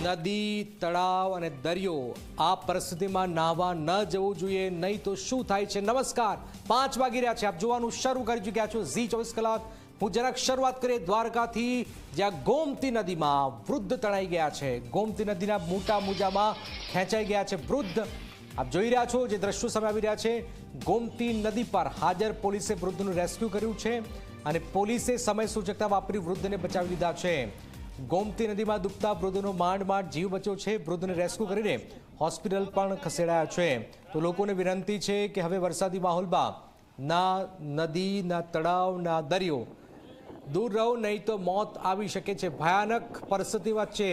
નદી, તળાવ અને દરિયો આ પરિસ્થિતિમાં નાહવા ન જવું જોઈએ, નહીં તો શું થાય છે। નમસ્કાર, 5 વાગી રહ્યા છે, આપ જોવાનું શરૂ કરી ચૂક્યા છો ઝી 24 કલાક। હું જરાક શરૂઆત કરીએ દ્વારકાથી, જ્યાં ગોમતી નદીમાં વૃદ્ધ તણાઈ ગયા છે। ગોમતી નદીના મોટા મોજામાં ખેંચાઈ ગયા છે વૃદ્ધ। આપ જોઈ રહ્યા છો જે દ્રશ્યો સામે આવી રહ્યા છે। ગોમતી નદી પર હાજર પોલીસે વૃદ્ધનું રેસ્ક્યુ કર્યું છે અને પોલીસે સમય સૂચકતા વાપરી વૃદ્ધને બચાવી લીધા છે। ગોમતી નદીમાં ડૂબતા વૃદ્ધનો માંડ જીવ બચ્યો છે। વૃદ્ધને રેસ્ક્યુ કરીને હોસ્પિટલ પણ ખસેડાયા છે। તો લોકોને વિનંતી છે કે હવે વરસાદી માહોલમાં ના નદી, ના તળાવ, ના દરિયો, દૂર રહો, નહીં તો મોત આવી શકે છે। ભયાનક પરિસ્થિતિ વચ્ચે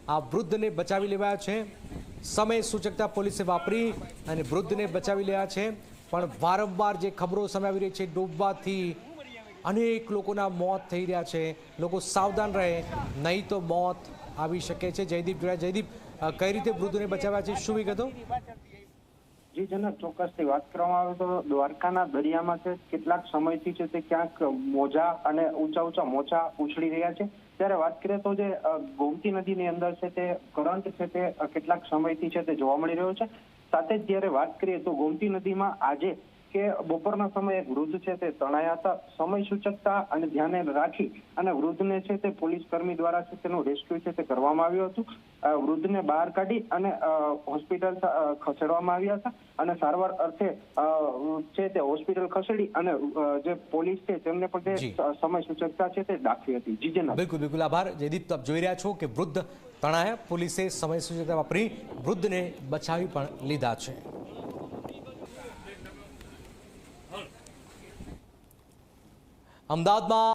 આ વૃદ્ધને બચાવી લેવાયા છે। સમય સૂચકતા પોલીસે વાપરી અને વૃદ્ધને બચાવી રહ્યા છે। પણ વારંવાર જે ખબરો સામે આવી રહી છે, ડૂબવાથી અનેક લોકોના મોત થઈ રહ્યા છે। લોકો સાવધાન રહે, નહીં તો મોત આવી શકે છે। જયદીપ જોયા। જયદીપ, કઈ રીતે વૃદ્ધને બચાવ્યા છે, શું વિગતો? જી જનક, ચોક્કસથી વાત કરવામાં આવે તો દ્વારકાના દરિયામાં છે કેટલાક સમયથી છે તે ક્યાંક મોજા અને ઊંચા મોજા ઉછળી રહ્યા છે। ત્યારે વાત કરીએ તો જે ગોમતી નદીની અંદર છે તે કરંટ છે તે કેટલાક સમયથી છે તે જોવા મળી રહ્યો છે। સાથે જ જ્યારે વાત કરીએ તો ગોમતી નદીમાં આજે કે બપોરના સમયે એક વૃદ્ધ છે તે તણાયા હતા। સમય સૂચકતા અને ધ્યાને રાખી અને વૃદ્ધને છે તે પોલીસ કર્મી દ્વારા છે તેનું રેસ્ક્યુ છે તે કરવામાં આવ્યું હતું। વૃદ્ધને બહાર કાઢી અને હોસ્પિટલ ખસેડવામાં આવ્યા હતા અને સારવાર અર્થે છે તે હોસ્પિટલ ખસેડી અને જે પોલીસ છે તેમને પણ તે સમય સૂચકતા છે તે દાખવી હતી। જી જનાબ, બિલકુલ બિલકુલ આભાર જયદીપ। આપ જોઈ રહ્યા છો કે વૃદ્ધ તણાયા, પોલીસે સમય સૂચકતા વાપરી વૃદ્ધને બચાવી પણ લીધા છે। અમદાવાદમાં